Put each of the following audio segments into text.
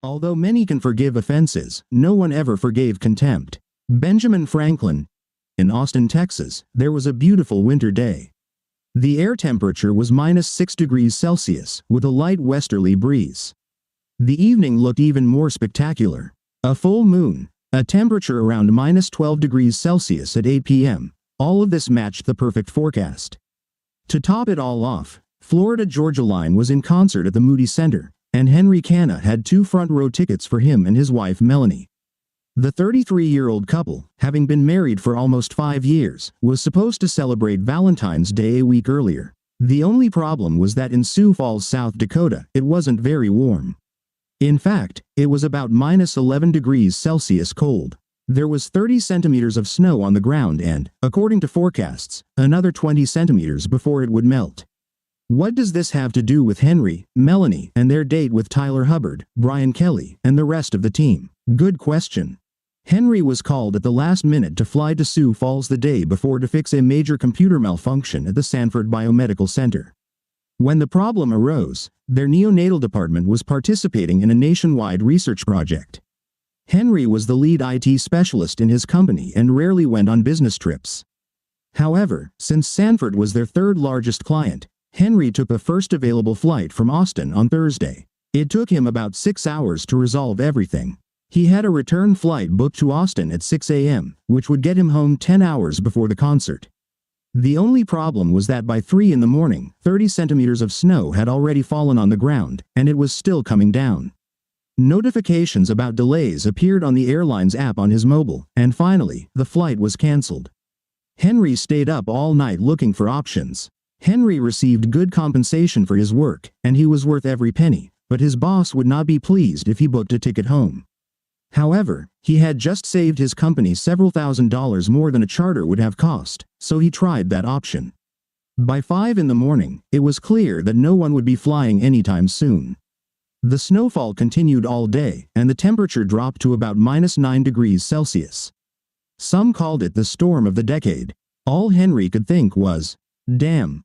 Although many can forgive offenses, no one ever forgave contempt. Benjamin Franklin. In Austin, Texas, there was a beautiful winter day. The air temperature was -6 degrees Celsius, with a light westerly breeze. The evening looked even more spectacular. A full moon, a temperature around -12 degrees Celsius at 8 p.m. All of this matched the perfect forecast. To top it all off, Florida Georgia Line was in concert at the Moody Center, and Henry Canna had 2 front-row tickets for him and his wife Melanie. The 33-year-old couple, having been married for almost 5 years, was supposed to celebrate Valentine's Day a week earlier. The only problem was that in Sioux Falls, South Dakota, it wasn't very warm. In fact, it was about -11 degrees Celsius cold. There was 30 centimeters of snow on the ground and, according to forecasts, another 20 centimeters before it would melt. What does this have to do with Henry, Melanie, and their date with Tyler Hubbard, Brian Kelly, and the rest of the team? Good question. Henry was called at the last minute to fly to Sioux Falls the day before to fix a major computer malfunction at the Sanford Biomedical Center. When the problem arose, their neonatal department was participating in a nationwide research project. Henry was the lead IT specialist in his company and rarely went on business trips. However, since Sanford was their third largest client, Henry took the first available flight from Austin on Thursday. It took him about 6 hours to resolve everything. He had a return flight booked to Austin at 6 a.m., which would get him home 10 hours before the concert. The only problem was that by 3 in the morning, 30 centimeters of snow had already fallen on the ground, and it was still coming down. Notifications about delays appeared on the airline's app on his mobile, and finally, the flight was canceled. Henry stayed up all night looking for options. Henry received good compensation for his work, and he was worth every penny, but his boss would not be pleased if he booked a ticket home. However, he had just saved his company several $1,000s more than a charter would have cost, so he tried that option. By 5 in the morning, it was clear that no one would be flying anytime soon. The snowfall continued all day, and the temperature dropped to about -9 degrees Celsius. Some called it the storm of the decade. All Henry could think was, damn.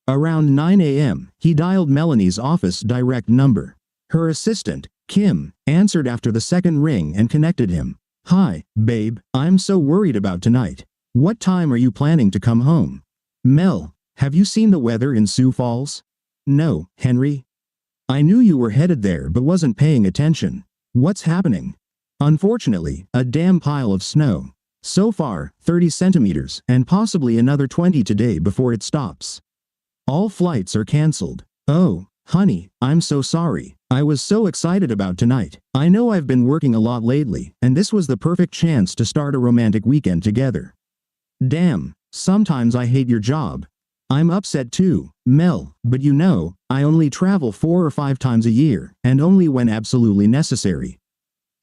Around 9 a.m., he dialed Melanie's office direct number. Her assistant, Kim, answered after the second ring and connected him. "Hi, babe, I'm so worried about tonight. What time are you planning to come home?" "Mel, have you seen the weather in Sioux Falls?" "No, Henry. I knew you were headed there but wasn't paying attention." "What's happening?" "Unfortunately, a damn pile of snow. So far, 30 centimeters, and possibly another 20 today before it stops. All flights are canceled." "Oh, honey, I'm so sorry. I was so excited about tonight. I know I've been working a lot lately, and this was the perfect chance to start a romantic weekend together." "Damn, sometimes I hate your job." "I'm upset too, Mel, but you know, I only travel 4 or 5 times a year, and only when absolutely necessary."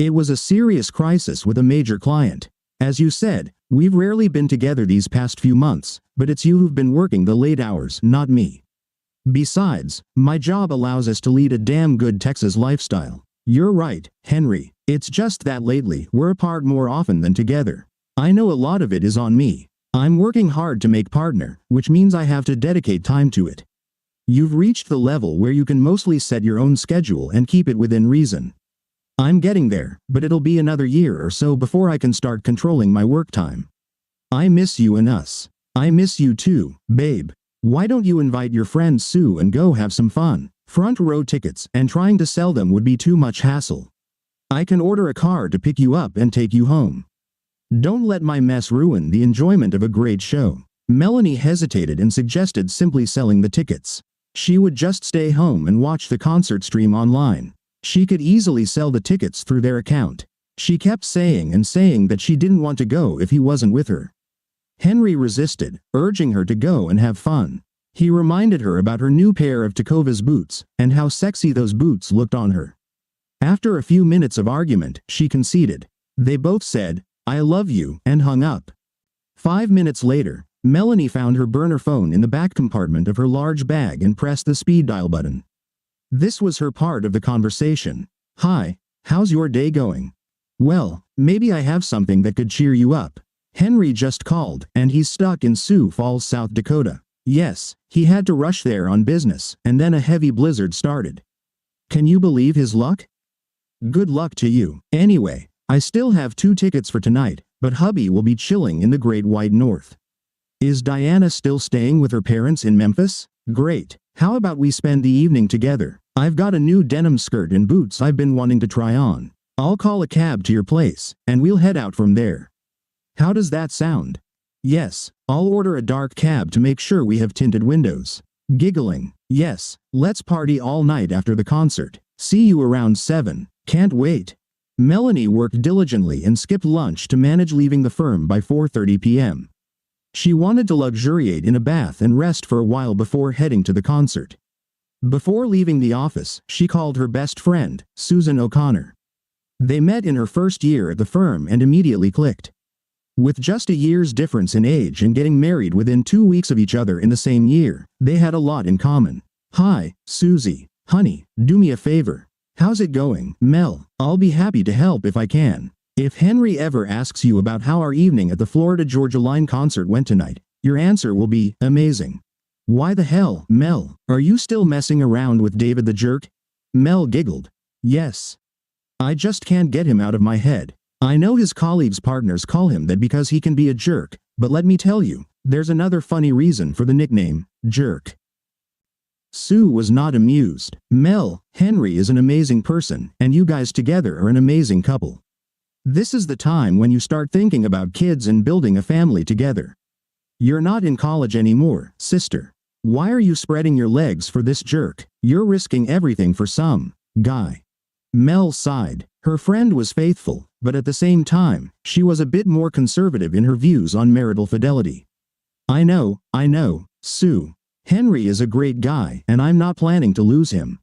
It was a serious crisis with a major client. "As you said, we've rarely been together these past few months, but it's you who've been working the late hours, not me. Besides, my job allows us to lead a damn good Texas lifestyle." "You're right, Henry. It's just that lately we're apart more often than together. I know a lot of it is on me. I'm working hard to make partner, which means I have to dedicate time to it. You've reached the level where you can mostly set your own schedule and keep it within reason. I'm getting there, but it'll be another year or so before I can start controlling my work time. I miss you and us." "I miss you too, babe. Why don't you invite your friend Sue and go have some fun? Front row tickets, and trying to sell them would be too much hassle. I can order a car to pick you up and take you home. Don't let my mess ruin the enjoyment of a great show." Melanie hesitated and suggested simply selling the tickets. She would just stay home and watch the concert stream online. She could easily sell the tickets through their account. She kept saying and saying that she didn't want to go if he wasn't with her. Henry resisted, urging her to go and have fun. He reminded her about her new pair of Tecovas boots, and how sexy those boots looked on her. After a few minutes of argument, she conceded. They both said, "I love you," and hung up. 5 minutes later, Melanie found her burner phone in the back compartment of her large bag and pressed the speed dial button. This was her part of the conversation. "Hi, how's your day going?" "Well, maybe I have something that could cheer you up. Henry just called, and he's stuck in Sioux Falls, South Dakota." Yes, he had to rush there on business, and then a heavy blizzard started. Can you believe his luck? Good luck to you. Anyway, I still have 2 tickets for tonight, but hubby will be chilling in the Great White North. Is Diana still staying with her parents in Memphis? Great. How about we spend the evening together? I've got a new denim skirt and boots I've been wanting to try on. I'll call a cab to your place, and we'll head out from there. How does that sound? Yes, I'll order a dark cab to make sure we have tinted windows. Giggling. Yes, let's party all night after the concert. See you around 7. Can't wait. Melanie worked diligently and skipped lunch to manage leaving the firm by 4:30 p.m. She wanted to luxuriate in a bath and rest for a while before heading to the concert. Before leaving the office, she called her best friend, Susan O'Connor. They met in her first year at the firm and immediately clicked. With just a year's difference in age and getting married within 2 weeks of each other in the same year, they had a lot in common. Hi, Susie. Honey, do me a favor. How's it going, Mel? I'll be happy to help if I can. If Henry ever asks you about how our evening at the Florida-Georgia Line concert went tonight, your answer will be, amazing. Why the hell, Mel? Are you still messing around with David the jerk? Mel giggled. Yes. I just can't get him out of my head. I know his colleagues' partners call him that because he can be a jerk, but let me tell you, there's another funny reason for the nickname, jerk. Sue was not amused. Mel, Henry is an amazing person, and you guys together are an amazing couple. This is the time when you start thinking about kids and building a family together. You're not in college anymore, sister. Why are you spreading your legs for this jerk? You're risking everything for some guy. Mel sighed. Her friend was faithful, but at the same time, she was a bit more conservative in her views on marital fidelity. I know, Sue. Henry is a great guy, and I'm not planning to lose him.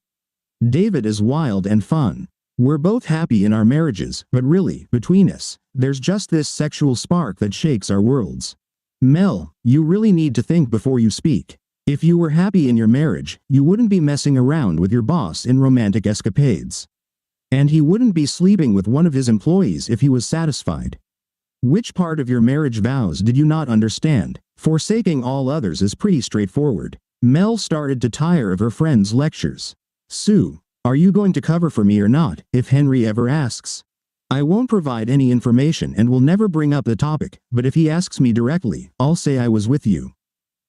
David is wild and fun. We're both happy in our marriages, but really, between us, there's just this sexual spark that shakes our worlds. Mel, you really need to think before you speak. If you were happy in your marriage, you wouldn't be messing around with your boss in romantic escapades. And he wouldn't be sleeping with one of his employees if he was satisfied. Which part of your marriage vows did you not understand? Forsaking all others is pretty straightforward. Mel started to tire of her friend's lectures. Sue, are you going to cover for me or not, if Henry ever asks? I won't provide any information and will never bring up the topic, but if he asks me directly, I'll say I was with you.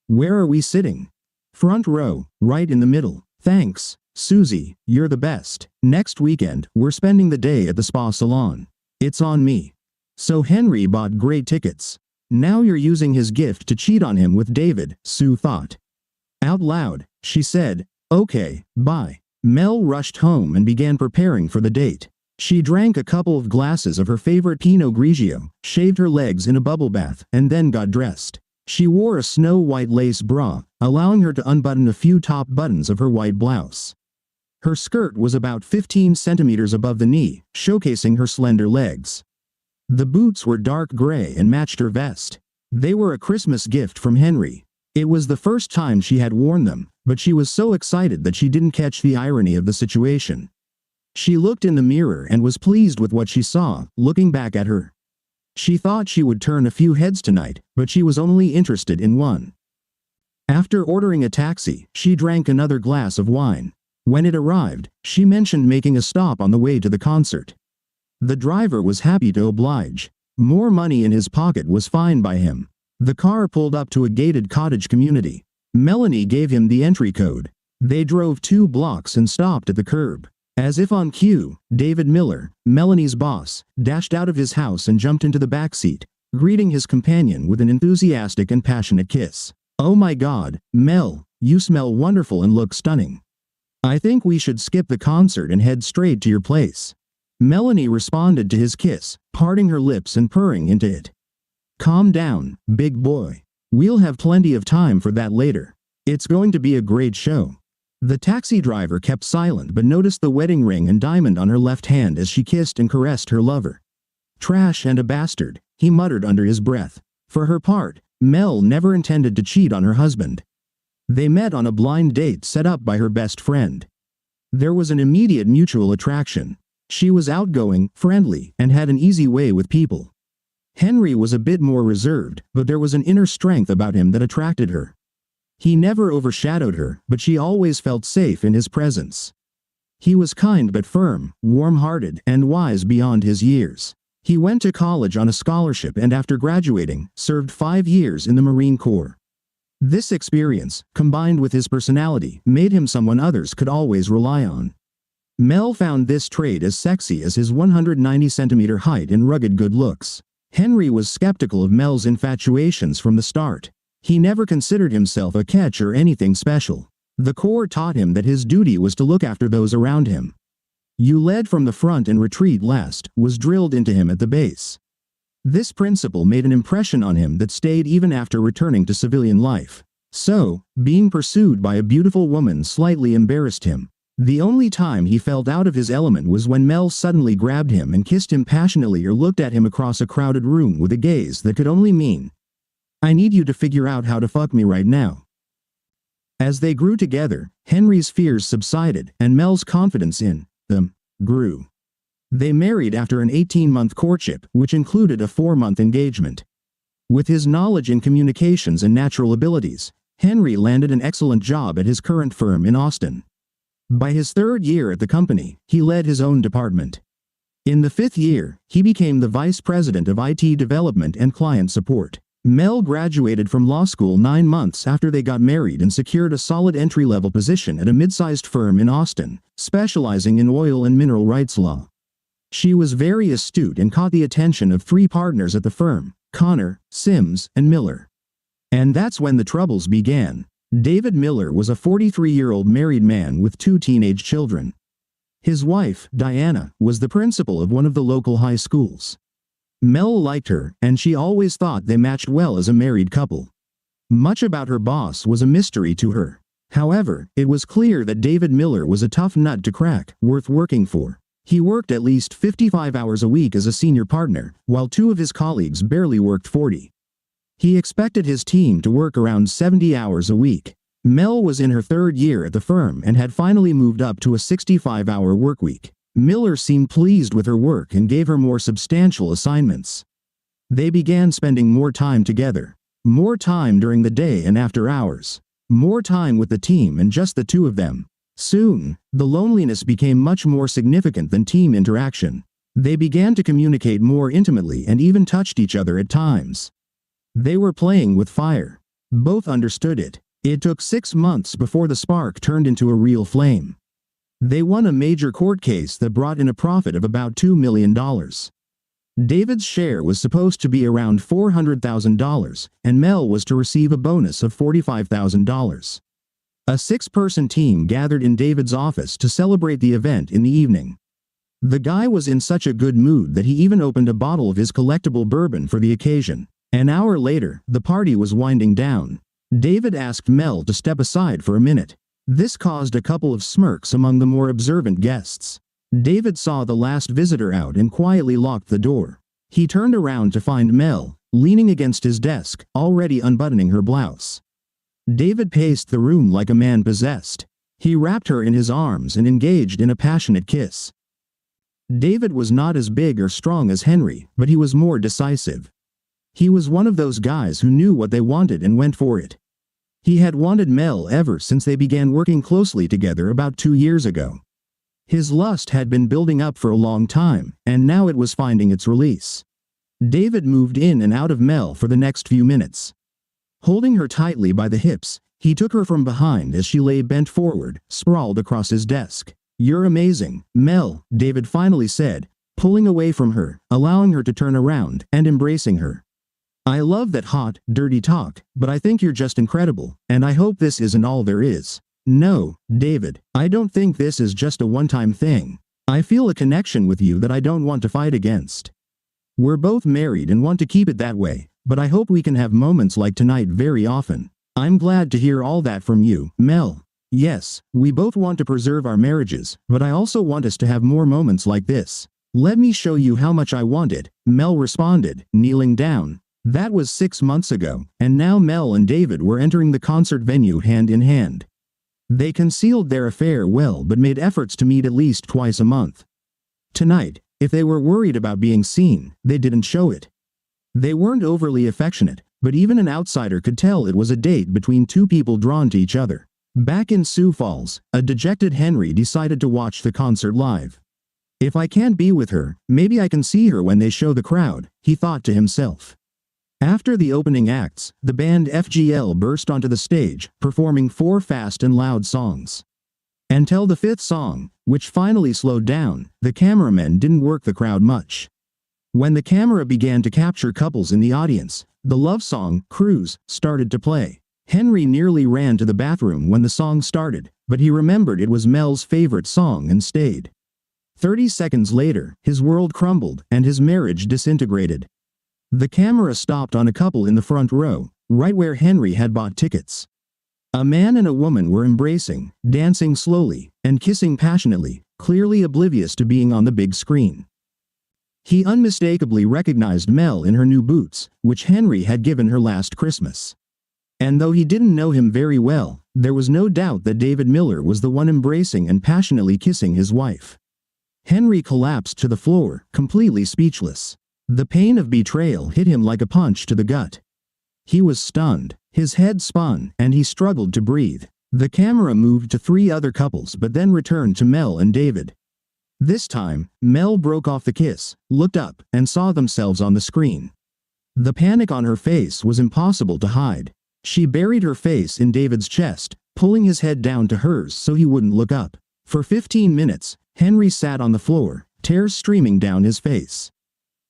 Where are we sitting? Front row, right in the middle. Thanks, Susie, you're the best. Next weekend, we're spending the day at the spa salon. It's on me. So Henry bought great tickets. Now you're using his gift to cheat on him with David, Sue thought. Out loud, she said, okay, bye. Mel rushed home and began preparing for the date. She drank a couple of glasses of her favorite Pinot Grigio, shaved her legs in a bubble bath, and then got dressed. She wore a snow-white lace bra, allowing her to unbutton a few top buttons of her white blouse. Her skirt was about 15 centimeters above the knee, showcasing her slender legs. The boots were dark gray and matched her vest. They were a Christmas gift from Henry. It was the first time she had worn them, but she was so excited that she didn't catch the irony of the situation. She looked in the mirror and was pleased with what she saw, looking back at her. She thought she would turn a few heads tonight, but she was only interested in one. After ordering a taxi, she drank another glass of wine. When it arrived, she mentioned making a stop on the way to the concert. The driver was happy to oblige. More money in his pocket was fine by him. The car pulled up to a gated cottage community. Melanie gave him the entry code. They drove 2 blocks and stopped at the curb. As if on cue, David Miller, Melanie's boss, dashed out of his house and jumped into the back seat, greeting his companion with an enthusiastic and passionate kiss. Oh my God, Mel, you smell wonderful and look stunning. I think we should skip the concert and head straight to your place. Melanie responded to his kiss, parting her lips and purring into it. Calm down, big boy. We'll have plenty of time for that later. It's going to be a great show. The taxi driver kept silent but noticed the wedding ring and diamond on her left hand as she kissed and caressed her lover. Trash and a bastard, he muttered under his breath. For her part, Mel never intended to cheat on her husband. They met on a blind date set up by her best friend. There was an immediate mutual attraction. She was outgoing, friendly, and had an easy way with people. Henry was a bit more reserved, but there was an inner strength about him that attracted her. He never overshadowed her, but she always felt safe in his presence. He was kind but firm, warm-hearted, and wise beyond his years. He went to college on a scholarship and after graduating, served 5 years in the Marine Corps. This experience, combined with his personality, made him someone others could always rely on. Mel found this trait as sexy as his 190-centimeter height and rugged good looks. Henry was skeptical of Mel's infatuations from the start. He never considered himself a catch or anything special. The Corps taught him that his duty was to look after those around him. "You led from the front and retreat last," was drilled into him at the base. This principle made an impression on him that stayed even after returning to civilian life. So, being pursued by a beautiful woman slightly embarrassed him. The only time he felt out of his element was when Mel suddenly grabbed him and kissed him passionately or looked at him across a crowded room with a gaze that could only mean, "I need you to figure out how to fuck me right now." As they grew together, Henry's fears subsided and Mel's confidence in them grew. They married after an 18-month courtship, which included a 4-month engagement. With his knowledge in communications and natural abilities, Henry landed an excellent job at his current firm in Austin. By his 3rd year at the company, he led his own department. In the 5th year, he became the vice president of IT development and client support. Mel graduated from law school 9 months after they got married and secured a solid entry-level position at a mid-sized firm in Austin, specializing in oil and mineral rights law. She was very astute and caught the attention of 3 partners at the firm, Connor, Sims, and Miller. And that's when the troubles began. David Miller was a 43-year-old married man with 2 teenage children. His wife, Diana, was the principal of one of the local high schools. Mel liked her, and she always thought they matched well as a married couple. Much about her boss was a mystery to her. However, it was clear that David Miller was a tough nut to crack, worth working for. He worked at least 55 hours a week as a senior partner, while 2 of his colleagues barely worked 40. He expected his team to work around 70 hours a week. Mel was in her 3rd year at the firm and had finally moved up to a 65-hour workweek. Miller seemed pleased with her work and gave her more substantial assignments. They began spending more time together. More time during the day and after hours. More time with the team and just the 2 of them. Soon, the loneliness became much more significant than team interaction. They began to communicate more intimately and even touched each other at times. They were playing with fire. Both understood it. It took 6 months before the spark turned into a real flame. They won a major court case that brought in a profit of about $2 million. David's share was supposed to be around $400,000, and Mel was to receive a bonus of $45,000. A 6-person team gathered in David's office to celebrate the event in the evening. The guy was in such a good mood that he even opened a bottle of his collectible bourbon for the occasion. An hour later, the party was winding down. David asked Mel to step aside for a minute. This caused a couple of smirks among the more observant guests. David saw the last visitor out and quietly locked the door. He turned around to find Mel, leaning against his desk, already unbuttoning her blouse. David paced the room like a man possessed. He wrapped her in his arms and engaged in a passionate kiss. David was not as big or strong as Henry, but he was more decisive. He was one of those guys who knew what they wanted and went for it. He had wanted Mel ever since they began working closely together about 2 years ago. His lust had been building up for a long time, and now it was finding its release. David moved in and out of Mel for the next few minutes. Holding her tightly by the hips, he took her from behind as she lay bent forward, sprawled across his desk. "You're amazing, Mel," David finally said, pulling away from her, allowing her to turn around, and embracing her. "I love that hot, dirty talk, but I think you're just incredible, and I hope this isn't all there is." "No, David, I don't think this is just a one-time thing. I feel a connection with you that I don't want to fight against. We're both married and want to keep it that way, but I hope we can have moments like tonight very often. I'm glad to hear all that from you, Mel. Yes, we both want to preserve our marriages, but I also want us to have more moments like this. Let me show you how much I want it," Mel responded, kneeling down. That was 6 months ago, and now Mel and David were entering the concert venue hand in hand. They concealed their affair well but made efforts to meet at least twice a month. Tonight, if they were worried about being seen, they didn't show it. They weren't overly affectionate, but even an outsider could tell it was a date between 2 people drawn to each other. Back in Sioux Falls, a dejected Henry decided to watch the concert live. If I can't be with her, maybe I can see her when they show the crowd, he thought to himself. After the opening acts, the band FGL burst onto the stage, performing 4 fast and loud songs. Until the 5th song, which finally slowed down, the cameramen didn't work the crowd much. When the camera began to capture couples in the audience, the love song, Cruise, started to play. Henry nearly ran to the bathroom when the song started, but he remembered it was Mel's favorite song and stayed. 30 seconds later, his world crumbled and his marriage disintegrated. The camera stopped on a couple in the front row, right where Henry had bought tickets. A man and a woman were embracing, dancing slowly, and kissing passionately, clearly oblivious to being on the big screen. He unmistakably recognized Mel in her new boots, which Henry had given her last Christmas. And though he didn't know him very well, there was no doubt that David Miller was the one embracing and passionately kissing his wife. Henry collapsed to the floor, completely speechless. The pain of betrayal hit him like a punch to the gut. He was stunned, his head spun, and he struggled to breathe. The camera moved to 3 other couples but then returned to Mel and David. This time, Mel broke off the kiss, looked up, and saw themselves on the screen. The panic on her face was impossible to hide. She buried her face in David's chest, pulling his head down to hers so he wouldn't look up. For 15 minutes, Henry sat on the floor, tears streaming down his face.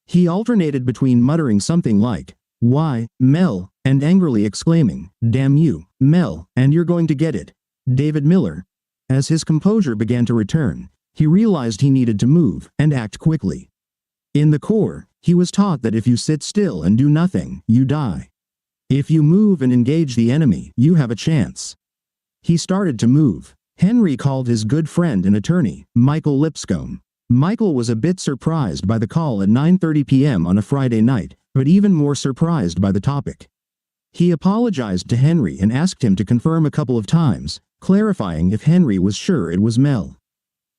He alternated between muttering something like, "Why, Mel," and angrily exclaiming, "Damn you, Mel, and you're going to get it, David Miller." As his composure began to return, he realized he needed to move and act quickly. In the Corps, he was taught that if you sit still and do nothing, you die. If you move and engage the enemy, you have a chance. He started to move. Henry called his good friend and attorney, Michael Lipscomb. Michael was a bit surprised by the call at 9:30 p.m. on a Friday night, but even more surprised by the topic. He apologized to Henry and asked him to confirm a couple of times, clarifying if Henry was sure it was Mel.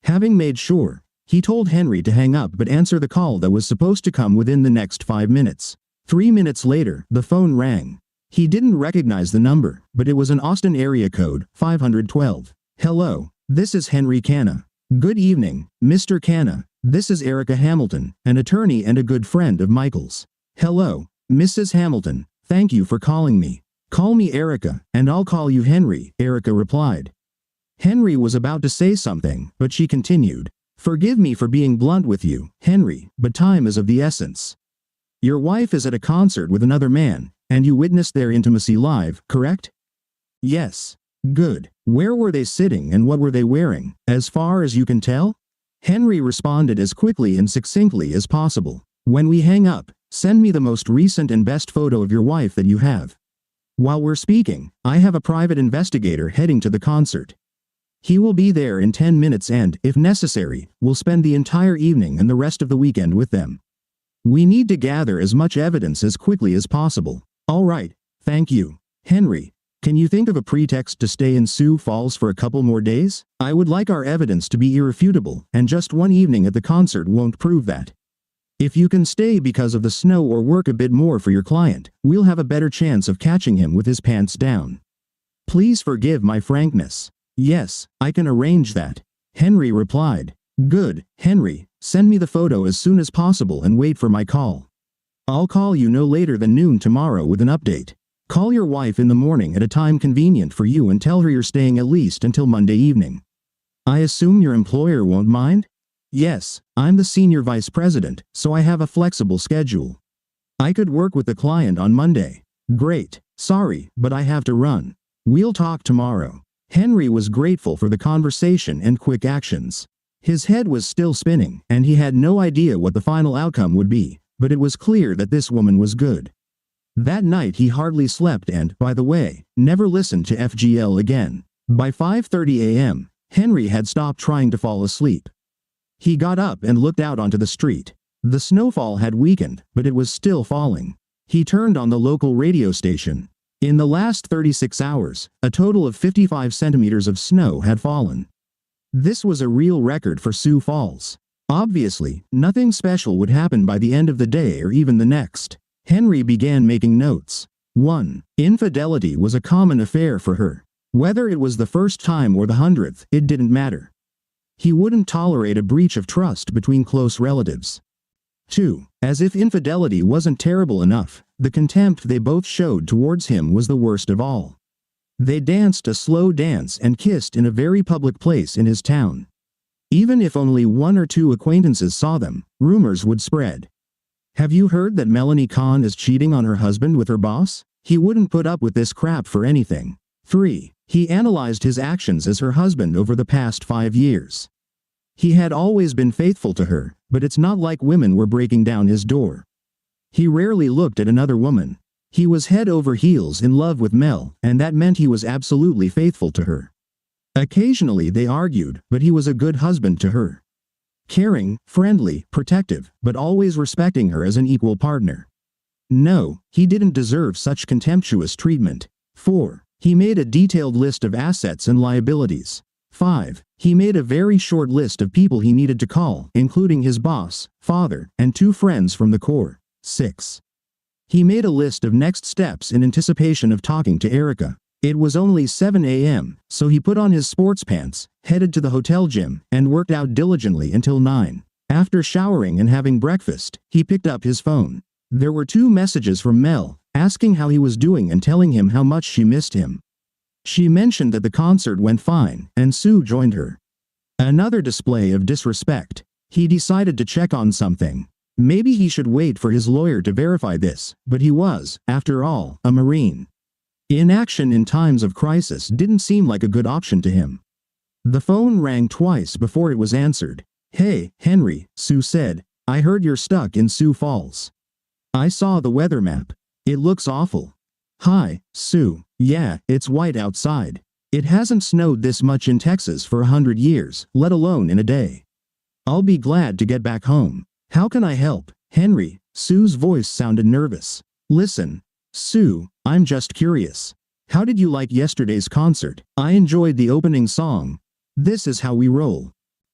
Having made sure, he told Henry to hang up but answer the call that was supposed to come within the next 5 minutes. 3 minutes later, the phone rang. He didn't recognize the number, but it was an Austin area code, 512. "Hello, this is Henry Canna." "Good evening, Mr. Canna. This is Erica Hamilton, an attorney and a good friend of Michael's." "Hello, Mrs. Hamilton. Thank you for calling me." "Call me Erica, and I'll call you Henry," Erica replied. Henry was about to say something, but she continued, "Forgive me for being blunt with you, Henry, but time is of the essence. Your wife is at a concert with another man, and you witnessed their intimacy live, correct?" "Yes." "Good. Where were they sitting and what were they wearing, as far as you can tell?" Henry responded as quickly and succinctly as possible. "When we hang up, send me the most recent and best photo of your wife that you have. While we're speaking, I have a private investigator heading to the concert. He will be there in 10 minutes and, if necessary, will spend the entire evening and the rest of the weekend with them. We need to gather as much evidence as quickly as possible." "All right, thank you. Henry, can you think of a pretext to stay in Sioux Falls for a couple more days? I would like our evidence to be irrefutable, and just one evening at the concert won't prove that. If you can stay because of the snow or work a bit more for your client, we'll have a better chance of catching him with his pants down. Please forgive my frankness." "Yes, I can arrange that," Henry replied. "Good, Henry, send me the photo as soon as possible and wait for my call. I'll call you no later than noon tomorrow with an update. Call your wife in the morning at a time convenient for you and tell her you're staying at least until Monday evening. I assume your employer won't mind?" "Yes, I'm the senior vice president, so I have a flexible schedule. I could work with the client on Monday." "Great. Sorry, but I have to run. We'll talk tomorrow." Henry was grateful for the conversation and quick actions. His head was still spinning, and he had no idea what the final outcome would be, but it was clear that this woman was good. That night he hardly slept and, by the way, never listened to FGL again. By 5:30 a.m., Henry had stopped trying to fall asleep. He got up and looked out onto the street. The snowfall had weakened, but it was still falling. He turned on the local radio station. In the last 36 hours, a total of 55 centimeters of snow had fallen. This was a real record for Sioux Falls. Obviously, nothing special would happen by the end of the day or even the next. Henry began making notes. 1. Infidelity was a common affair for her. Whether it was the first time or the 100th, it didn't matter. He wouldn't tolerate a breach of trust between close relatives. 2. As if infidelity wasn't terrible enough, the contempt they both showed towards him was the worst of all. They danced a slow dance and kissed in a very public place in his town. Even if only 1 or 2 acquaintances saw them, rumors would spread. Have you heard that Melanie Kahn is cheating on her husband with her boss? He wouldn't put up with this crap for anything. 3. He analyzed his actions as her husband over the past 5 years. He had always been faithful to her, but it's not like women were breaking down his door. He rarely looked at another woman. He was head over heels in love with Mel, and that meant he was absolutely faithful to her. Occasionally they argued, but he was a good husband to her. Caring, friendly, protective, but always respecting her as an equal partner. No, he didn't deserve such contemptuous treatment. 4. He made a detailed list of assets and liabilities. 5. He made a very short list of people he needed to call, including his boss, father, and 2 friends from the Corps. 6. He made a list of next steps in anticipation of talking to Erica. It was only 7 a.m., so he put on his sports pants, headed to the hotel gym, and worked out diligently until 9. After showering and having breakfast, he picked up his phone. There were 2 messages from Mel, asking how he was doing and telling him how much she missed him. She mentioned that the concert went fine, and Sue joined her. Another display of disrespect. He decided to check on something. Maybe he should wait for his lawyer to verify this, but he was, after all, a Marine. Inaction in times of crisis didn't seem like a good option to him. The phone rang twice before it was answered. "Hey, Henry," Sue said. "I heard you're stuck in Sioux Falls. I saw the weather map. It looks awful." "Hi, Sue. Yeah, it's white outside. It hasn't snowed this much in Texas for 100 years, let alone in a day. I'll be glad to get back home. How can I help, Henry?" Sue's voice sounded nervous. "Listen, Sue, I'm just curious. How did you like yesterday's concert? I enjoyed the opening song. This is how we roll.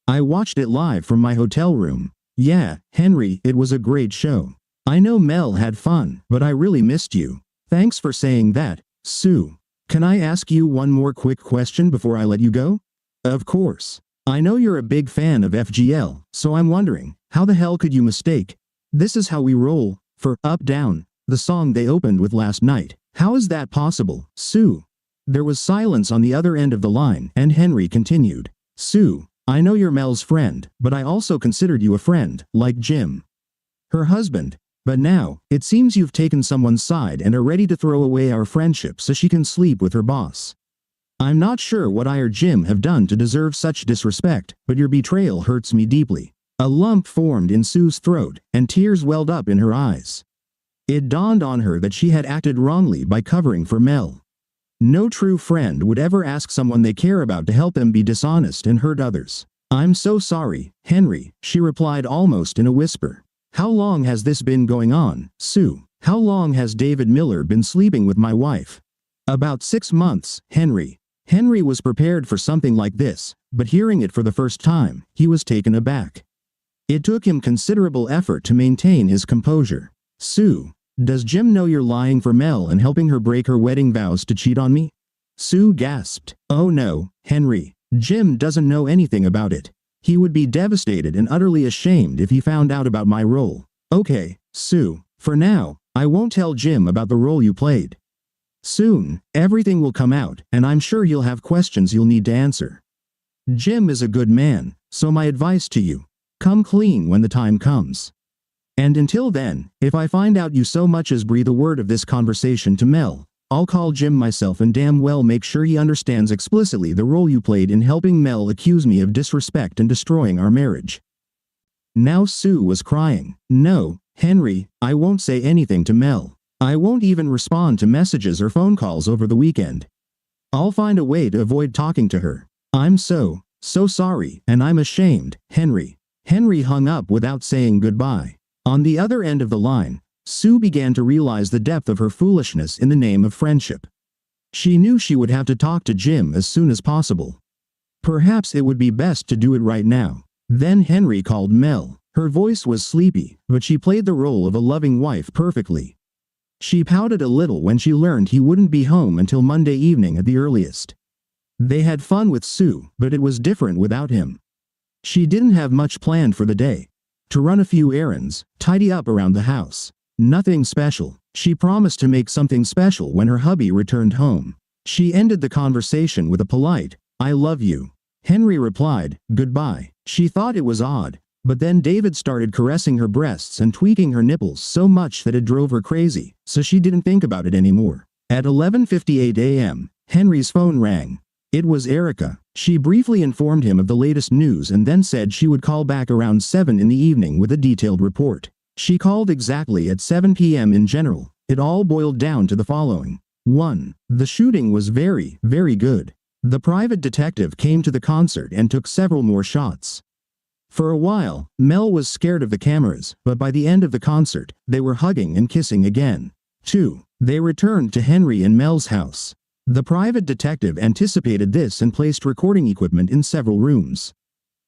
I watched it live from my hotel room. Yeah, Henry, it was a great show. I know Mel had fun, but I really missed you. Thanks for saying that, Sue. Can I ask you one more quick question before I let you go?" "Of course. I know you're a big fan of FGL, so I'm wondering, how the hell could you mistake This Is How We Roll for Up Down, the song they opened with last night? How is that possible, Sue?" There was silence on the other end of the line, and Henry continued. "Sue, I know you're Mel's friend, but I also considered you a friend, like Jim, her husband. But now, it seems you've taken someone's side and are ready to throw away our friendship so she can sleep with her boss. I'm not sure what I or Jim have done to deserve such disrespect, but your betrayal hurts me deeply." A lump formed in Sue's throat, and tears welled up in her eyes. It dawned on her that she had acted wrongly by covering for Mel. No true friend would ever ask someone they care about to help them be dishonest and hurt others. "I'm so sorry, Henry," she replied almost in a whisper. "How long has this been going on, Sue? How long has David Miller been sleeping with my wife?" "About 6 months, Henry." Henry was prepared for something like this, but hearing it for the first time, he was taken aback. It took him considerable effort to maintain his composure. "Sue, does Jim know you're lying for Mel and helping her break her wedding vows to cheat on me?" Sue gasped. "Oh no, Henry. Jim doesn't know anything about it. He would be devastated and utterly ashamed if he found out about my role." "Okay, Sue, for now, I won't tell Jim about the role you played. Soon, everything will come out, and I'm sure you'll have questions you'll need to answer. Jim is a good man, so my advice to you, come clean when the time comes. And until then, if I find out you so much as breathe a word of this conversation to Mel, I'll call Jim myself and damn well make sure he understands explicitly the role you played in helping Mel accuse me of disrespect and destroying our marriage." Now Sue was crying. "No, Henry, I won't say anything to Mel. I won't even respond to messages or phone calls over the weekend. I'll find a way to avoid talking to her. I'm so sorry, and I'm ashamed, Henry." Henry hung up without saying goodbye. On the other end of the line, Sue began to realize the depth of her foolishness in the name of friendship. She knew she would have to talk to Jim as soon as possible. Perhaps it would be best to do it right now. Then Henry called Mel. Her voice was sleepy, but she played the role of a loving wife perfectly. She pouted a little when she learned he wouldn't be home until Monday evening at the earliest. They had fun with Sue, but it was different without him. She didn't have much planned for the day. To run a few errands, tidy up around the house. Nothing special. She promised to make something special when her hubby returned home. She ended the conversation with a polite, "I love you." Henry replied, "Goodbye." She thought it was odd, but then David started caressing her breasts and tweaking her nipples so much that it drove her crazy, so she didn't think about it anymore. At 11:58 a.m., Henry's phone rang. It was Erica. She briefly informed him of the latest news and then said she would call back around 7 in the evening with a detailed report. She called exactly at 7 p.m. in general. It all boiled down to the following. 1. The shooting was very, very good. The private detective came to the concert and took several more shots. For a while, Mel was scared of the cameras, but by the end of the concert, they were hugging and kissing again. 2. They returned to Henry and Mel's house. The private detective anticipated this and placed recording equipment in several rooms.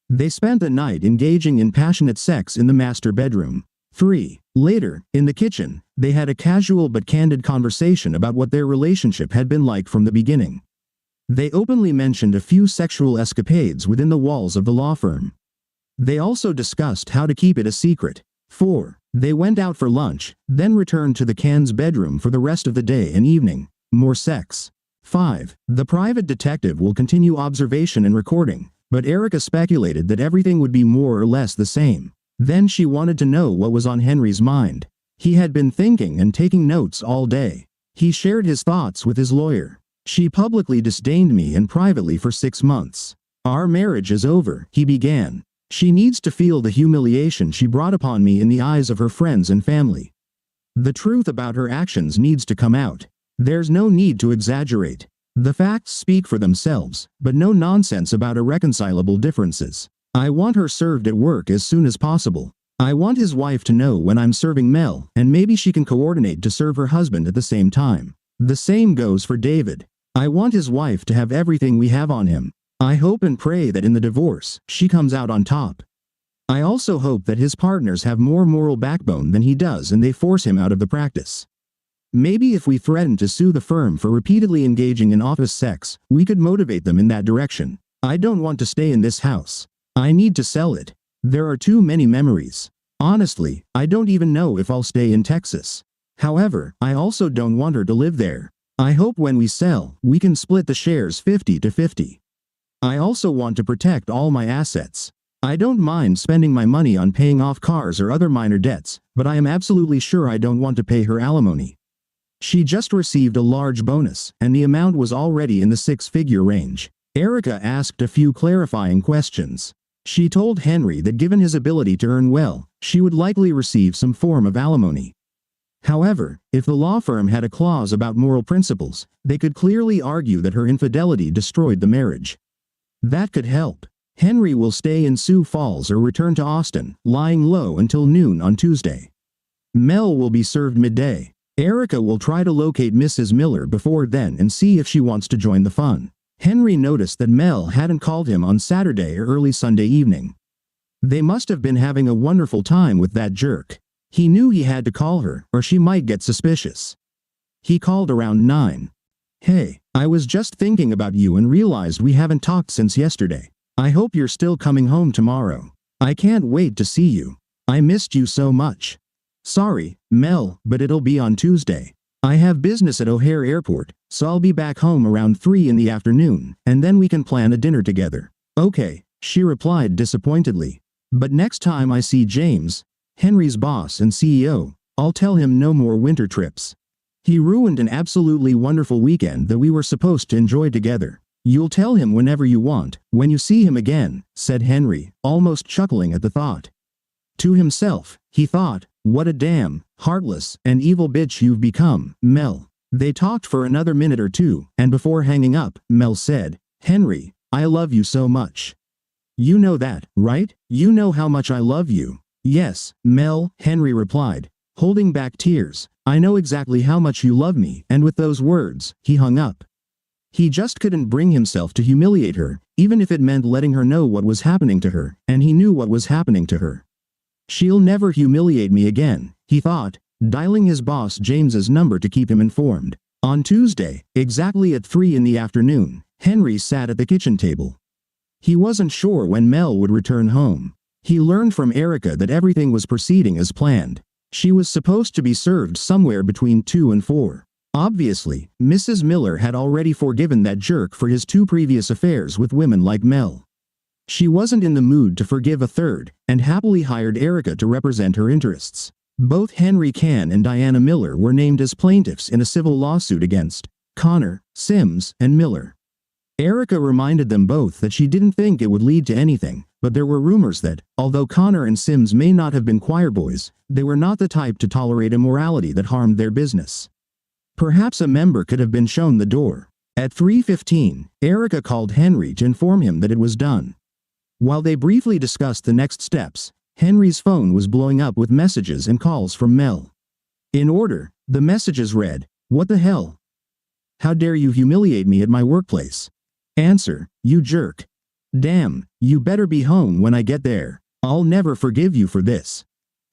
They spent the night engaging in passionate sex in the master bedroom. 3. Later, in the kitchen, they had a casual but candid conversation about what their relationship had been like from the beginning. They openly mentioned a few sexual escapades within the walls of the law firm. They also discussed how to keep it a secret. 4. They went out for lunch, then returned to the Can's bedroom for the rest of the day and evening. More sex. 5. The private detective will continue observation and recording, but Erica speculated that everything would be more or less the same. Then she wanted to know what was on Henry's mind. He had been thinking and taking notes all day. He shared his thoughts with his lawyer. She publicly disdained me and privately for 6 months. Our marriage is over, he began. She needs to feel the humiliation she brought upon me in the eyes of her friends and family. The truth about her actions needs to come out. There's no need to exaggerate. The facts speak for themselves, but no nonsense about irreconcilable differences. I want her served at work as soon as possible. I want his wife to know when I'm serving Mel, and maybe she can coordinate to serve her husband at the same time. The same goes for David. I want his wife to have everything we have on him. I hope and pray that in the divorce, she comes out on top. I also hope that his partners have more moral backbone than he does and they force him out of the practice. Maybe if we threaten to sue the firm for repeatedly engaging in office sex, we could motivate them in that direction. I don't want to stay in this house. I need to sell it. There are too many memories. Honestly, I don't even know if I'll stay in Texas. However, I also don't want her to live there. I hope when we sell, we can split the shares 50-50. I also want to protect all my assets. I don't mind spending my money on paying off cars or other minor debts, but I am absolutely sure I don't want to pay her alimony. She just received a large bonus, and the amount was already in the 6-figure range. Erica asked a few clarifying questions. She told Henry that given his ability to earn well, she would likely receive some form of alimony. However, if the law firm had a clause about moral principles, they could clearly argue that her infidelity destroyed the marriage. That could help. Henry will stay in Sioux Falls or return to Austin, lying low until noon on Tuesday. Mel will be served midday. Erica will try to locate Mrs. Miller before then and see if she wants to join the fun. Henry noticed that Mel hadn't called him on Saturday or early Sunday evening. They must have been having a wonderful time with that jerk. He knew he had to call her, or she might get suspicious. He called around 9. "Hey, I was just thinking about you and realized we haven't talked since yesterday. I hope you're still coming home tomorrow. I can't wait to see you. I missed you so much. Sorry, Mel, but it'll be on Tuesday. I have business at O'Hare Airport, so I'll be back home around 3 in the afternoon, and then we can plan a dinner together." "Okay," she replied disappointedly. "But next time I see James, Henry's boss and CEO, I'll tell him no more winter trips. He ruined an absolutely wonderful weekend that we were supposed to enjoy together. You'll tell him whenever you want, when you see him again," said Henry, almost chuckling at the thought. To himself, he thought, "What a damn, heartless, and evil bitch you've become, Mel." They talked for another minute or two, and before hanging up, Mel said, "Henry, I love you so much. You know that, right? You know how much I love you." "Yes, Mel," Henry replied, holding back tears. "I know exactly how much you love me," and with those words, he hung up. He just couldn't bring himself to humiliate her, even if it meant letting her know what was happening to her, and he knew what was happening to her. "She'll never humiliate me again," he thought, dialing his boss James's number to keep him informed. On Tuesday, exactly at 3 in the afternoon, Henry sat at the kitchen table. He wasn't sure when Mel would return home. He learned from Erica that everything was proceeding as planned. She was supposed to be served somewhere between 2 and 4. Obviously, Mrs. Miller had already forgiven that jerk for his 2 previous affairs with women like Mel. She wasn't in the mood to forgive a third, and happily hired Erica to represent her interests. Both Henry Cann and Diana Miller were named as plaintiffs in a civil lawsuit against Connor, Sims, and Miller. Erica reminded them both that she didn't think it would lead to anything, but there were rumors that, although Connor and Sims may not have been choir boys, they were not the type to tolerate immorality that harmed their business. Perhaps a member could have been shown the door. At 3:15, Erica called Henry to inform him that it was done. While they briefly discussed the next steps, Henry's phone was blowing up with messages and calls from Mel. In order, the messages read, "What the hell? How dare you humiliate me at my workplace? Answer, you jerk. Damn, you better be home when I get there. I'll never forgive you for this."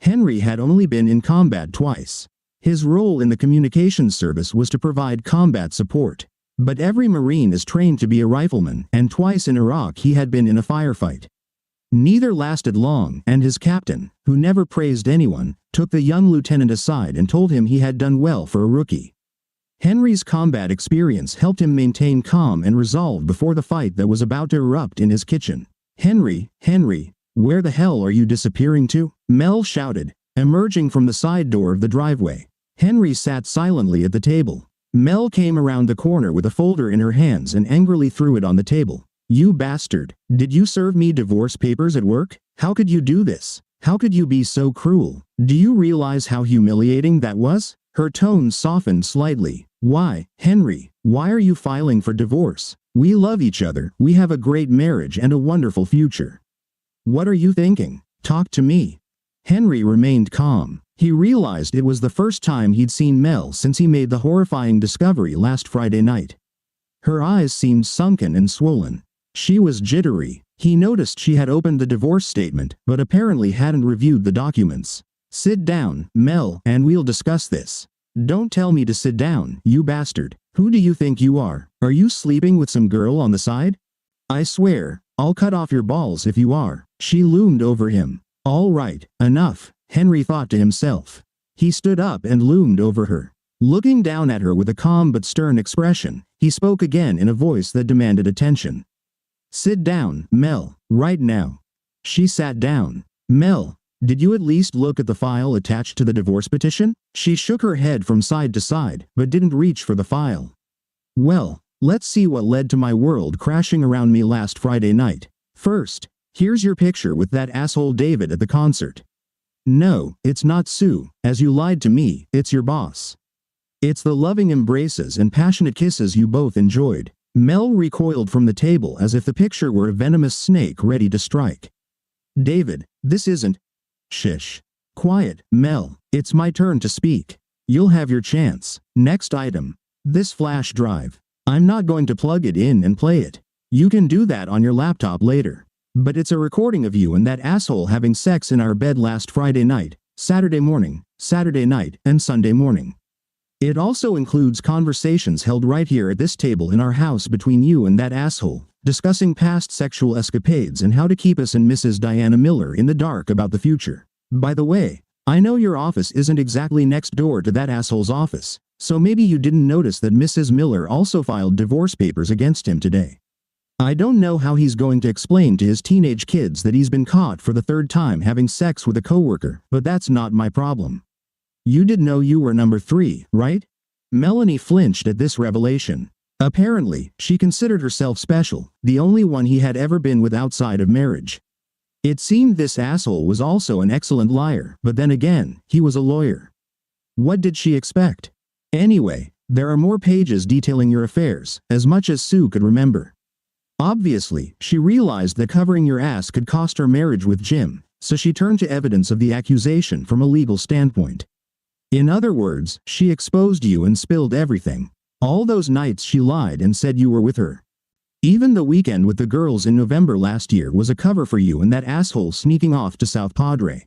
Henry had only been in combat twice. His role in the communications service was to provide combat support. But every Marine is trained to be a rifleman, and twice in Iraq he had been in a firefight. Neither lasted long, and his captain, who never praised anyone, took the young lieutenant aside and told him he had done well for a rookie. Henry's combat experience helped him maintain calm and resolve before the fight that was about to erupt in his kitchen. Henry, where the hell are you disappearing to?" Mel shouted, emerging from the side door of the driveway. Henry sat silently at the table. Mel came around the corner with a folder in her hands and angrily threw it on the table. "You bastard, did you serve me divorce papers at work? How could you do this? How could you be so cruel? Do you realize how humiliating that was?" Her tone softened slightly. "Why, Henry, why are you filing for divorce? We love each other, we have a great marriage and a wonderful future. What are you thinking? Talk to me." Henry remained calm. He realized it was the first time he'd seen Mel since he made the horrifying discovery last Friday night. Her eyes seemed sunken and swollen. She was jittery. He noticed she had opened the divorce statement, but apparently hadn't reviewed the documents. "Sit down, Mel, and we'll discuss this." "Don't tell me to sit down, you bastard. Who do you think you are? Are you sleeping with some girl on the side? I swear, I'll cut off your balls if you are." She loomed over him. "All right, enough," Henry thought to himself. He stood up and loomed over her. Looking down at her with a calm but stern expression, he spoke again in a voice that demanded attention. "Sit down, Mel, right now." She sat down. "Mel, did you at least look at the file attached to the divorce petition?" She shook her head from side to side, but didn't reach for the file. "Well, let's see what led to my world crashing around me last Friday night. First, here's your picture with that asshole David at the concert. No, it's not Sue, as you lied to me, it's your boss. It's the loving embraces and passionate kisses you both enjoyed." Mel recoiled from the table as if the picture were a venomous snake ready to strike. "David, this isn't—" "Shish. Quiet, Mel, it's my turn to speak. You'll have your chance. Next item. This flash drive. I'm not going to plug it in and play it. You can do that on your laptop later. But it's a recording of you and that asshole having sex in our bed last Friday night, Saturday morning, Saturday night, and Sunday morning. It also includes conversations held right here at this table in our house between you and that asshole, discussing past sexual escapades and how to keep us and Mrs. Diana Miller in the dark about the future. By the way, I know your office isn't exactly next door to that asshole's office, so maybe you didn't notice that Mrs. Miller also filed divorce papers against him today. I don't know how he's going to explain to his teenage kids that he's been caught for the 3rd time having sex with a coworker, but that's not my problem. You did know you were number 3, right?" Melanie flinched at this revelation. Apparently, she considered herself special, the only one he had ever been with outside of marriage. It seemed this asshole was also an excellent liar, but then again, he was a lawyer. What did she expect? Anyway, there are more pages detailing your affairs, as much as Sue could remember. Obviously, she realized that covering your ass could cost her marriage with Jim, so she turned to evidence of the accusation from a legal standpoint. In other words, she exposed you and spilled everything. All those nights she lied and said you were with her. Even the weekend with the girls in November last year was a cover for you and that asshole sneaking off to South Padre.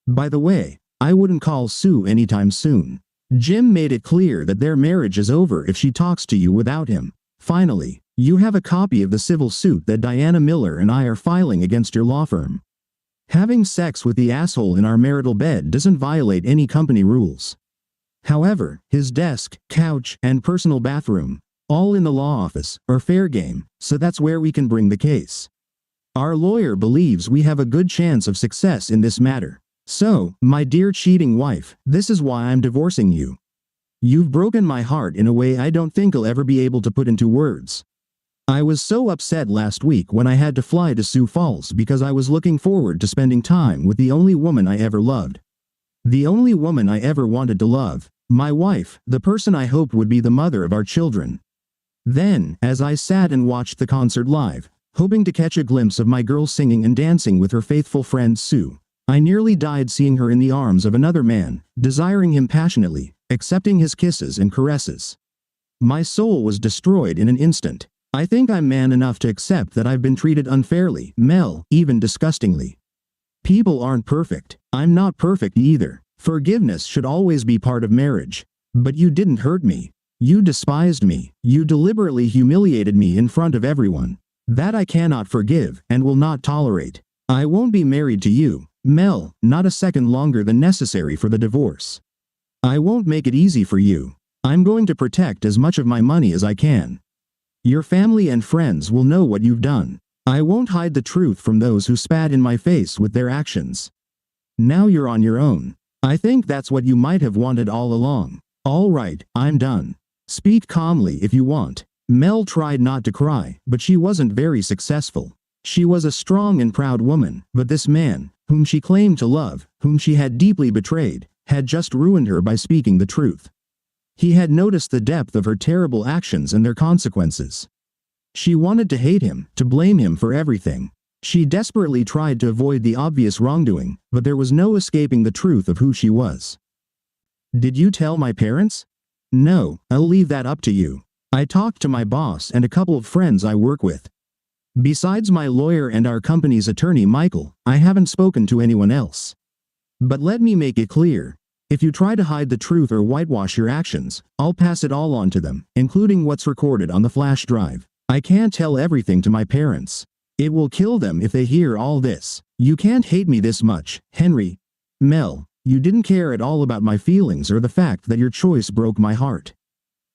By the way, I wouldn't call Sue anytime soon. Jim made it clear that their marriage is over if she talks to you without him. Finally, You have a copy of the civil suit that Diana Miller and I are filing against your law firm. Having sex with the asshole in our marital bed doesn't violate any company rules. However, his desk, couch, and personal bathroom, all in the law office, are fair game, so that's where we can bring the case. Our lawyer believes we have a good chance of success in this matter. So, my dear cheating wife, this is why I'm divorcing you. You've broken my heart in a way I don't think I'll ever be able to put into words. I was so upset last week when I had to fly to Sioux Falls because I was looking forward to spending time with the only woman I ever loved. The only woman I ever wanted to love, my wife, the person I hoped would be the mother of our children. Then, as I sat and watched the concert live, hoping to catch a glimpse of my girl singing and dancing with her faithful friend Sue, I nearly died seeing her in the arms of another man, desiring him passionately, accepting his kisses and caresses. My soul was destroyed in an instant. I think I'm man enough to accept that I've been treated unfairly, Mel, even disgustingly. People aren't perfect. I'm not perfect either. Forgiveness should always be part of marriage. But you didn't hurt me. You despised me. You deliberately humiliated me in front of everyone. That I cannot forgive and will not tolerate. I won't be married to you, Mel, not a second longer than necessary for the divorce. I won't make it easy for you. I'm going to protect as much of my money as I can. Your family and friends will know what you've done. I won't hide the truth from those who spat in my face with their actions. Now you're on your own. I think that's what you might have wanted all along. All right, I'm done. Speak calmly if you want. Mel tried not to cry, but she wasn't very successful. She was a strong and proud woman, but this man, whom she claimed to love, whom she had deeply betrayed, had just ruined her by speaking the truth. He had noticed the depth of her terrible actions and their consequences. She wanted to hate him, to blame him for everything. She desperately tried to avoid the obvious wrongdoing, but there was no escaping the truth of who she was. Did you tell my parents? No, I'll leave that up to you. I talked to my boss and a couple of friends I work with. Besides my lawyer and our company's attorney Michael, I haven't spoken to anyone else. But let me make it clear. If you try to hide the truth or whitewash your actions, I'll pass it all on to them, including what's recorded on the flash drive. I can't tell everything to my parents. It will kill them if they hear all this. You can't hate me this much, Henry. Mel, you didn't care at all about my feelings or the fact that your choice broke my heart.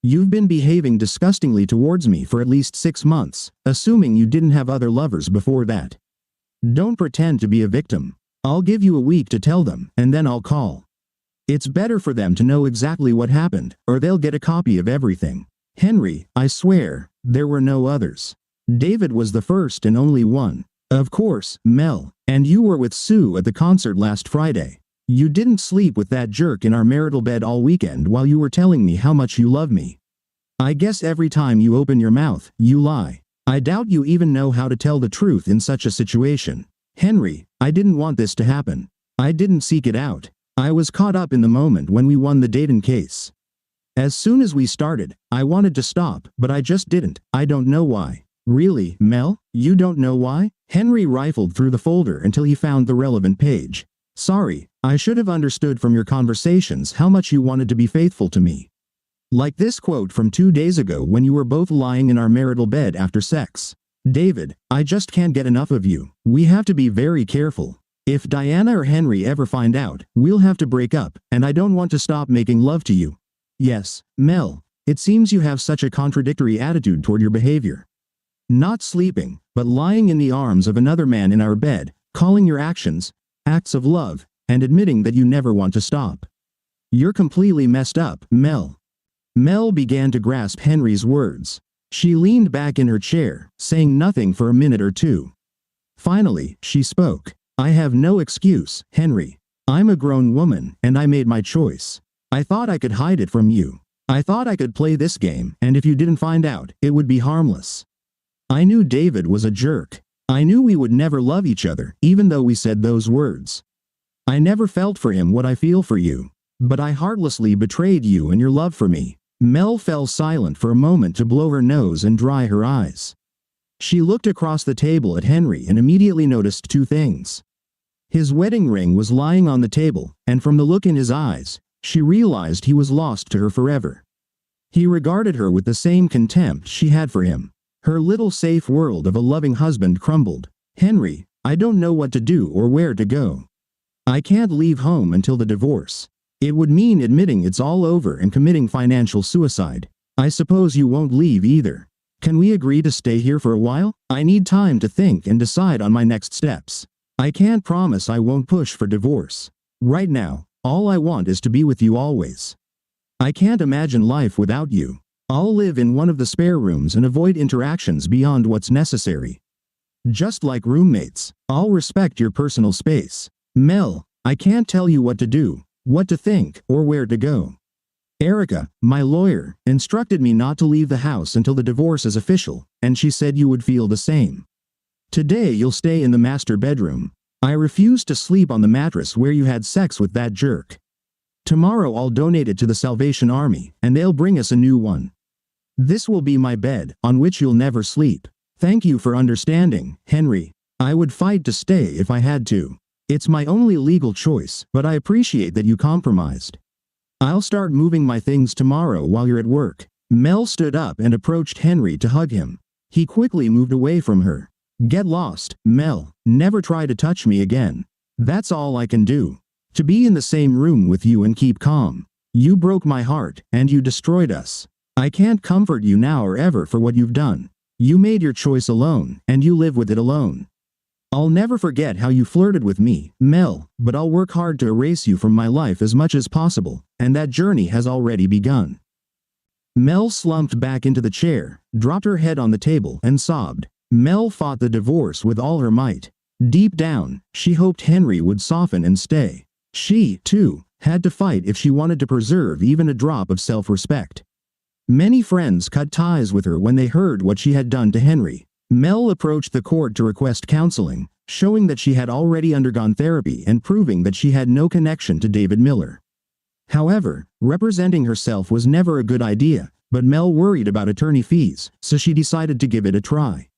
You've been behaving disgustingly towards me for at least 6 months, assuming you didn't have other lovers before that. Don't pretend to be a victim. I'll give you a week to tell them, and then I'll call. It's better for them to know exactly what happened, or they'll get a copy of everything. Henry, I swear, there were no others. David was the first and only one. Of course, Mel, and you were with Sue at the concert last Friday. You didn't sleep with that jerk in our marital bed all weekend while you were telling me how much you love me. I guess every time you open your mouth, you lie. I doubt you even know how to tell the truth in such a situation. Henry, I didn't want this to happen. I didn't seek it out. I was caught up in the moment when we won the Dayton case. As soon as we started, I wanted to stop, but I just didn't. I don't know why. Really, Mel? You don't know why? Henry rifled through the folder until he found the relevant page. Sorry, I should have understood from your conversations how much you wanted to be faithful to me. Like this quote from 2 days ago when you were both lying in our marital bed after sex. David, I just can't get enough of you. We have to be very careful. If Diana or Henry ever find out, we'll have to break up, and I don't want to stop making love to you. Yes, Mel, it seems you have such a contradictory attitude toward your behavior. Not sleeping, but lying in the arms of another man in our bed, calling your actions acts of love, and admitting that you never want to stop. You're completely messed up, Mel. Mel began to grasp Henry's words. She leaned back in her chair, saying nothing for a minute or two. Finally, she spoke. I have no excuse, Henry. I'm a grown woman, and I made my choice. I thought I could hide it from you. I thought I could play this game, and if you didn't find out, it would be harmless. I knew David was a jerk. I knew we would never love each other, even though we said those words. I never felt for him what I feel for you. But I heartlessly betrayed you and your love for me. Mel fell silent for a moment to blow her nose and dry her eyes. She looked across the table at Henry and immediately noticed 2 things. His wedding ring was lying on the table, and from the look in his eyes, she realized he was lost to her forever. He regarded her with the same contempt she had for him. Her little safe world of a loving husband crumbled. "Henry, I don't know what to do or where to go. I can't leave home until the divorce. It would mean admitting it's all over and committing financial suicide. I suppose you won't leave either. Can we agree to stay here for a while? I need time to think and decide on my next steps. I can't promise I won't push for divorce. Right now, all I want is to be with you always. I can't imagine life without you. I'll live in one of the spare rooms and avoid interactions beyond what's necessary. Just like roommates, I'll respect your personal space. Mel, I can't tell you what to do, what to think, or where to go. Erica, my lawyer, instructed me not to leave the house until the divorce is official, and she said you would feel the same. Today you'll stay in the master bedroom. I refuse to sleep on the mattress where you had sex with that jerk. Tomorrow I'll donate it to the Salvation Army, and they'll bring us a new one. This will be my bed, on which you'll never sleep. Thank you for understanding, Henry. I would fight to stay if I had to. It's my only legal choice, but I appreciate that you compromised. I'll start moving my things tomorrow while you're at work." Mel stood up and approached Henry to hug him. He quickly moved away from her. "Get lost, Mel. Never try to touch me again. That's all I can do. To be in the same room with you and keep calm. You broke my heart, and you destroyed us. I can't comfort you now or ever for what you've done. You made your choice alone, and you live with it alone. I'll never forget how you flirted with me, Mel, but I'll work hard to erase you from my life as much as possible, and that journey has already begun." Mel slumped back into the chair, dropped her head on the table, and sobbed. Mel fought the divorce with all her might. Deep down, she hoped Henry would soften and stay. She, too, had to fight if she wanted to preserve even a drop of self-respect. Many friends cut ties with her when they heard what she had done to Henry. Mel approached the court to request counseling, showing that she had already undergone therapy and proving that she had no connection to David Miller. However, representing herself was never a good idea, but Mel worried about attorney fees, so she decided to give it a try.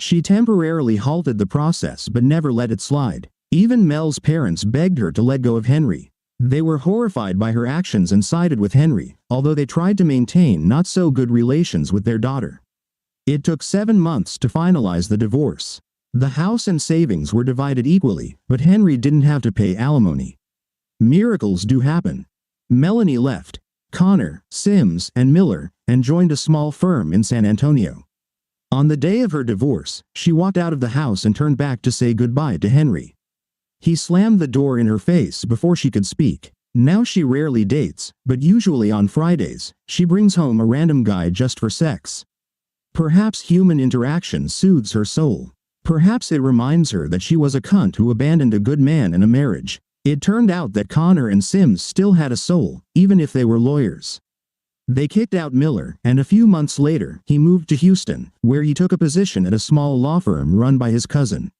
She temporarily halted the process but never let it slide. Even Mel's parents begged her to let go of Henry. They were horrified by her actions and sided with Henry, although they tried to maintain not-so-good relations with their daughter. It took 7 months to finalize the divorce. The house and savings were divided equally, but Henry didn't have to pay alimony. Miracles do happen. Melanie left Connor, Sims, and Miller, and joined a small firm in San Antonio. On the day of her divorce, she walked out of the house and turned back to say goodbye to Henry. He slammed the door in her face before she could speak. Now she rarely dates, but usually on Fridays, she brings home a random guy just for sex. Perhaps human interaction soothes her soul. Perhaps it reminds her that she was a cunt who abandoned a good man in a marriage. It turned out that Connor and Sims still had a soul, even if they were lawyers. They kicked out Miller, and a few months later, he moved to Houston, where he took a position at a small law firm run by his cousin.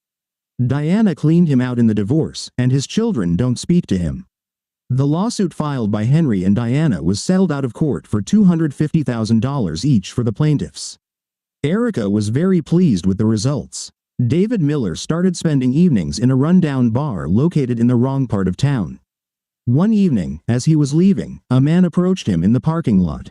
Diana cleaned him out in the divorce, and his children don't speak to him. The lawsuit filed by Henry and Diana was settled out of court for $250,000 each for the plaintiffs. Erica was very pleased with the results. David Miller started spending evenings in a rundown bar located in the wrong part of town. One evening, as he was leaving, a man approached him in the parking lot.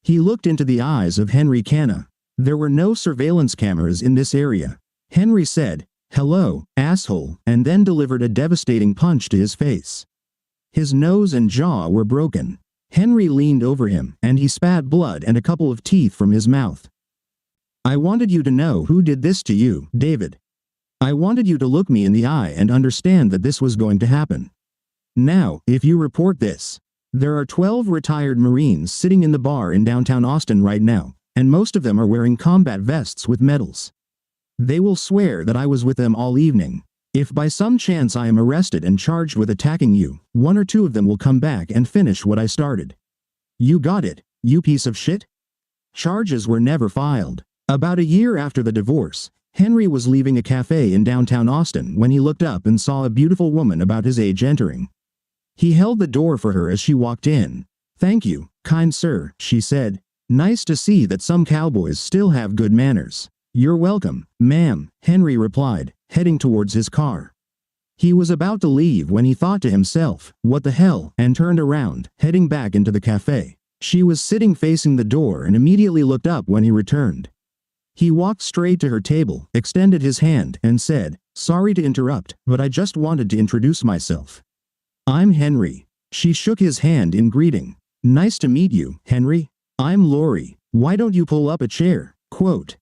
He looked into the eyes of Henry Canna. There were no surveillance cameras in this area. Henry said, "Hello, asshole," and then delivered a devastating punch to his face. His nose and jaw were broken. Henry leaned over him, and he spat blood and a couple of teeth from his mouth. "I wanted you to know who did this to you, David. I wanted you to look me in the eye and understand that this was going to happen. Now, if you report this, there are 12 retired Marines sitting in the bar in downtown Austin right now, and most of them are wearing combat vests with medals. They will swear that I was with them all evening. If by some chance I am arrested and charged with attacking you, 1 or 2 of them will come back and finish what I started. You got it, you piece of shit?" Charges were never filed. About a year after the divorce, Henry was leaving a cafe in downtown Austin when he looked up and saw a beautiful woman about his age entering. He held the door for her as she walked in. "Thank you, kind sir," she said. "Nice to see that some cowboys still have good manners." "You're welcome, ma'am," Henry replied, heading towards his car. He was about to leave when he thought to himself, "What the hell?" and turned around, heading back into the cafe. She was sitting facing the door and immediately looked up when he returned. He walked straight to her table, extended his hand, and said, "Sorry to interrupt, but I just wanted to introduce myself. I'm Henry." She shook his hand in greeting. "Nice to meet you, Henry. I'm Lori. Why don't you pull up a chair?" Quote,